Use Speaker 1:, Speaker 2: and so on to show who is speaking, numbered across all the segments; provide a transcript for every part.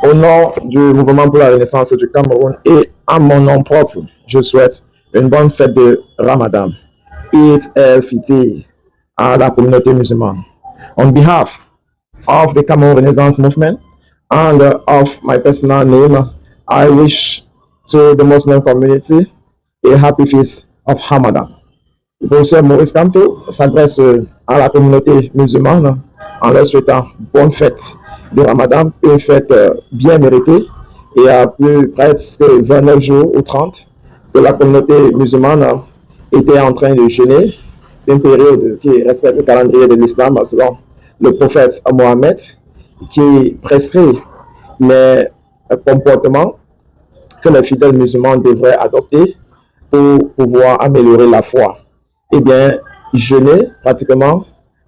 Speaker 1: Au nom du mouvement pour la renaissance du Cameroun et à mon nom propre, je souhaite une bonne fête de Ramadan. Eid el-Fitr à la communauté musulmane. On behalf of the Cameroon Renaissance Movement and of my personal name, I wish to the Muslim community a happy feast of Ramadan. Le professeur Maurice Kamto s'adresse à la communauté musulmane en leur souhaitant bonne fête de Ramadan, une fête bien méritée, et à plus presque 29 jours ou 30 que la communauté musulmane était en train de jeûner, une période qui respecte le calendrier de l'islam selon le prophète Mohammed, qui prescrit les comportements que les fidèles musulmans devraient adopter pour pouvoir améliorer la foi. Eh bien, jeûner pratiquement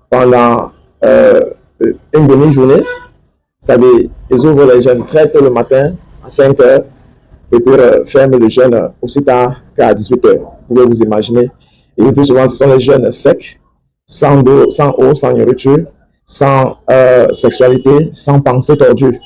Speaker 1: pendant une demi-journée, c'est-à-dire ils ouvrent les jeûnes très tôt le matin, à 5 heures, et puis ferment le jeûne aussi tard qu'à 18 heures. Vous pouvez vous imaginer. Et le plus souvent, ce sont les jeûnes secs, sans eau, sans nourriture, sans sexualité, sans pensée tordue.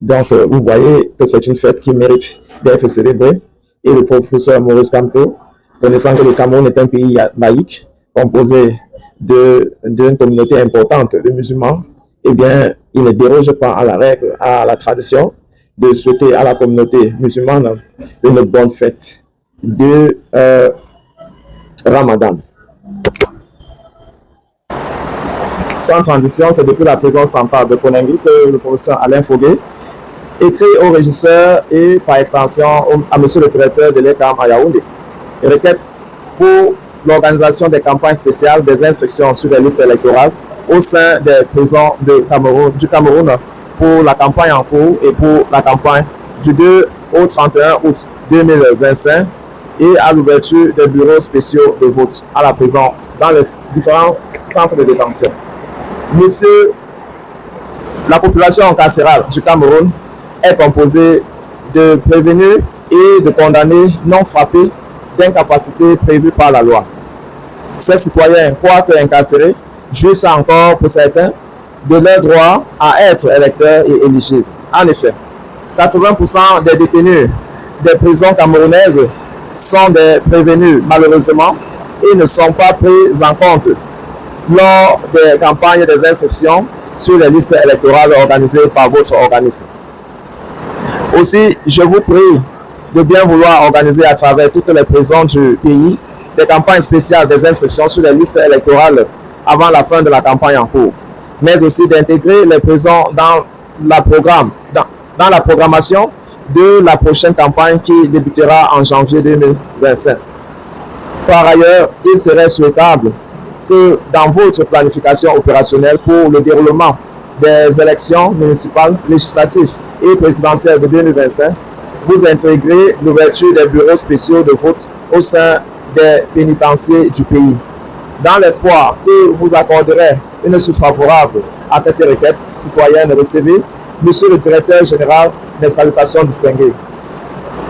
Speaker 1: Donc, vous voyez que c'est une fête qui mérite d'être célébrée. Et le professeur Maurice Kamto, connaissant que le Cameroun est un pays laïque, composé d'une communauté importante de musulmans, eh bien, il ne déroge pas à la règle, à la tradition, de souhaiter à la communauté musulmane une bonne fête de Ramadan. Sans transition, c'est depuis la prison centrale de Koningui que le professeur Alain Fogué écrit au régisseur et par extension à monsieur le directeur de l'ECAM à Yaoundé. Requête pour l'organisation des campagnes spéciales des instructions sur les listes électorales au sein des prisons du Cameroun pour la campagne en cours et pour la campagne du 2 au 31 août 2025 et à l'ouverture des bureaux spéciaux de vote à la prison dans les différents centres de détention. Monsieur, la population carcérale du Cameroun est composée de prévenus et de condamnés non frappés d'incapacité prévue par la loi. Ces citoyens, quoique incarcérés, jouissent encore pour certains de leur droit à être électeurs et éligibles. En effet, 80% des détenus des prisons camerounaises sont des prévenus malheureusement et ne sont pas pris en compte lors des campagnes des inscriptions sur les listes électorales organisées par votre organisme. Aussi, je vous prie de bien vouloir organiser à travers toutes les prisons du pays des campagnes spéciales des inscriptions sur les listes électorales avant la fin de la campagne en cours, mais aussi d'intégrer les prisons dans la programmation de la prochaine campagne qui débutera en janvier 2025. Par ailleurs, il serait souhaitable que dans votre planification opérationnelle pour le déroulement des élections municipales, législatives et présidentielles de 2025, vous intégrez l'ouverture des bureaux spéciaux de vote au sein des pénitenciers du pays. Dans l'espoir que vous accorderez une suite favorable à cette requête citoyenne, recevez, monsieur le directeur général, des salutations distinguées.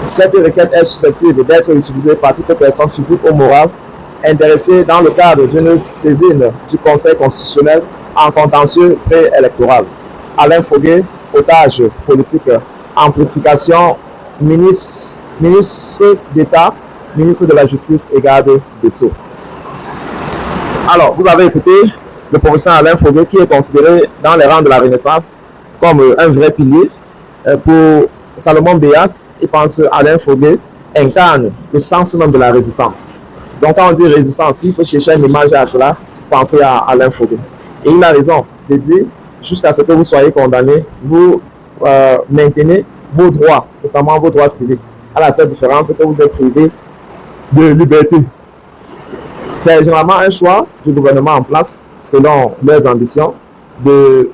Speaker 1: Cette requête est susceptible d'être utilisée par toute personne physique ou morale intéressée dans le cadre d'une saisine du Conseil constitutionnel en contentieux préélectoral. Alain Fogué, otage politique, amplification, ministre d'État, ministre de la Justice et garde des Sceaux. Alors, vous avez écouté le professeur Alain Fogué qui est considéré dans les rangs de la Renaissance comme un vrai pilier. Pour Salomon Béas, il pense Alain Fogué incarne le sens même de la résistance. Donc, quand on dit résistance, il faut chercher une image à cela, penser à Alain Fogué. Et il a raison de dire, jusqu'à ce que vous soyez condamné, vous maintenez vos droits, notamment vos droits civiques, à la seule différence que vous êtes privé de liberté. C'est généralement un choix du gouvernement en place, selon leurs ambitions, de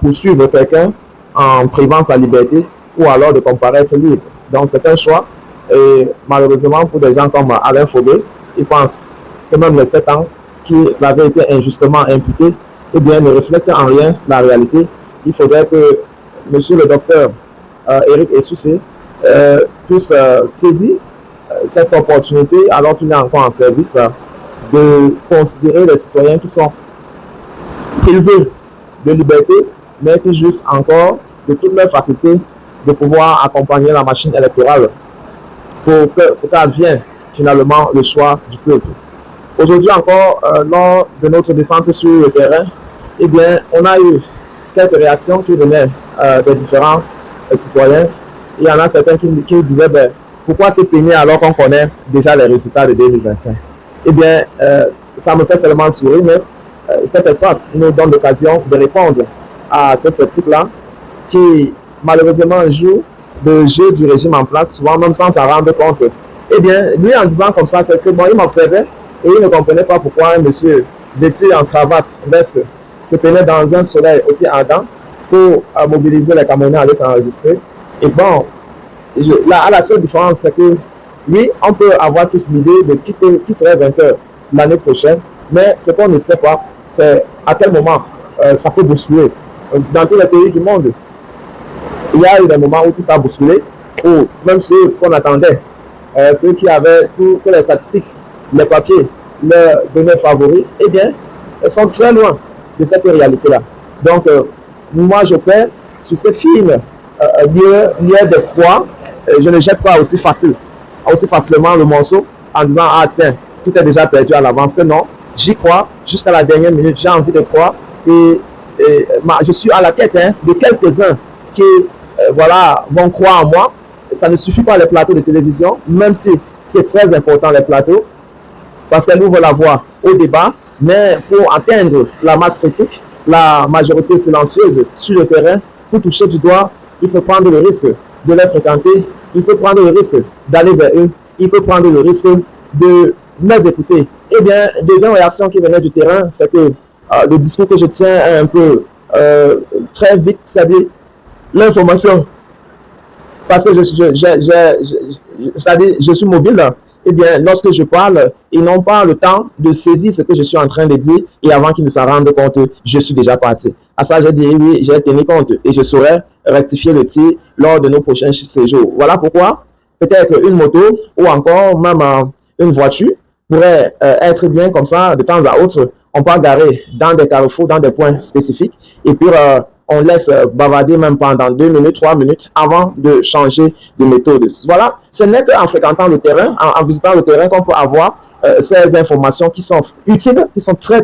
Speaker 1: poursuivre quelqu'un en privant sa liberté ou alors de comparaître libre. Donc c'est un choix. Et malheureusement, pour des gens comme Alain Fogué, ils pensent que même les 7 ans qui avaient été injustement imputés, eh bien, ne reflètent en rien la réalité. Il faudrait que monsieur le docteur Éric Essoussé puisse saisir cette opportunité, alors qu'il est encore en service, de considérer les citoyens qui sont privés de liberté, mais qui jouissent encore de toutes leurs facultés de pouvoir accompagner la machine électorale pour qu'advienne finalement le choix du peuple. Aujourd'hui encore, lors de notre descente sur le terrain, eh bien, on a eu quelques réactions qui venaient des différents citoyens. Il y en a certains qui disaient, ben, pourquoi se peiner alors qu'on connaît déjà les résultats de 2025? Eh bien, ça me fait seulement sourire, mais cet espace nous donne l'occasion de répondre à ces sceptiques-là qui, malheureusement, jouent le jeu du régime en place, souvent même sans s'en rendre compte. Eh bien, lui, en disant comme ça, c'est que, bon, il m'observait et il ne comprenait pas pourquoi un monsieur vêtu en cravate, veste, se peinait dans un soleil aussi ardent pour mobiliser les Camerounais à aller s'enregistrer. Et bon, là, la seule différence, c'est que oui, on peut avoir tous l'idée de qui serait vainqueur l'année prochaine, mais ce qu'on ne sait pas, c'est à quel moment ça peut bousculer. Dans tous les pays du monde, il y a eu des moments où tout a bousculé, où même ceux qu'on attendait, ceux qui avaient toutes les statistiques, les papiers, leurs données favoris, eh bien, elles sont très loin de cette réalité-là. Donc, moi, je perds sur ces films lieux d'espoir. Je ne jette pas aussi facilement le morceau en disant, ah tiens, tout est déjà perdu à l'avance. Que non, j'y crois jusqu'à la dernière minute, j'ai envie de croire. Et je suis à la quête de quelques-uns qui voilà, vont croire en moi. Ça ne suffit pas les plateaux de télévision, même si c'est très important les plateaux, parce qu'elle ouvre la voie au débat, mais pour atteindre la masse critique, la majorité silencieuse sur le terrain, pour toucher du doigt, il faut prendre le risque de les fréquenter, il faut prendre le risque d'aller vers eux, il faut prendre le risque de les écouter. Eh bien, deuxième réaction qui venait du terrain, c'est que le discours que je tiens est un peu très vite, c'est-à-dire l'information, parce que c'est-à-dire je suis mobile, eh bien, lorsque je parle, ils n'ont pas le temps de saisir ce que je suis en train de dire et avant qu'ils ne s'en rendent compte, je suis déjà parti. À ça, j'ai dit oui, j'ai tenu compte et je saurai rectifier le tir lors de nos prochains séjours. Voilà pourquoi peut-être une moto ou encore même une voiture pourrait être bien comme ça de temps à autre. On peut garer dans des carrefours, dans des points spécifiques et puis on laisse bavarder même pendant 2 minutes, 3 minutes avant de changer de méthode. Voilà, ce n'est qu'en fréquentant le terrain, en visitant le terrain qu'on peut avoir ces informations qui sont utiles, qui sont très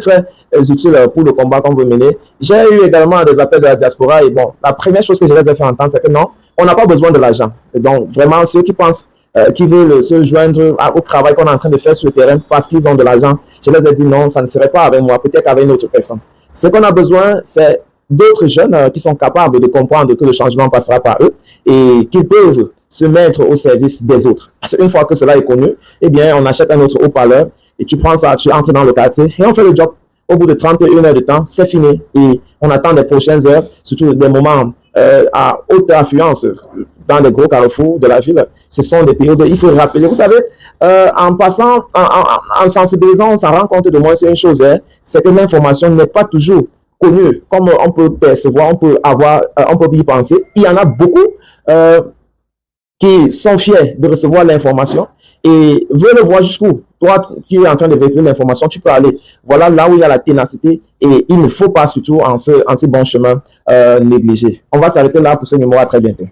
Speaker 1: utiles pour le combat qu'on veut mener. J'ai eu également des appels de la diaspora et bon, la première chose que je les ai fait entendre, c'est que non, on n'a pas besoin de l'argent. Donc vraiment, ceux qui pensent qui veulent se joindre au travail qu'on est en train de faire sur le terrain parce qu'ils ont de l'argent, je les ai dit non, ça ne serait pas avec moi, peut-être avec une autre personne. Ce qu'on a besoin, c'est d'autres jeunes qui sont capables de comprendre que le changement passera par eux et qu'ils peuvent se mettre au service des autres. Parce qu'une fois que cela est connu, eh bien, on achète un autre haut-parleur et tu prends ça, tu entres dans le quartier et on fait le job. Au bout de 31 heures de temps, c'est fini et on attend les prochaines heures, surtout des moments à haute affluence dans les gros carrefours de la ville. Ce sont des périodes, il faut rappeler. Vous savez, en passant, en sensibilisant, on s'en rend compte de moins, c'est une chose, c'est que l'information n'est pas toujours connue, comme on peut percevoir, on peut y penser. Il y en a beaucoup qui sont fiers de recevoir l'information et veulent voir jusqu'où. Toi qui es en train de véhiculer l'information, tu peux aller. Voilà là où il y a la ténacité et il ne faut pas surtout en ce bon chemin négliger. On va s'arrêter là pour ce numéro. À très bientôt.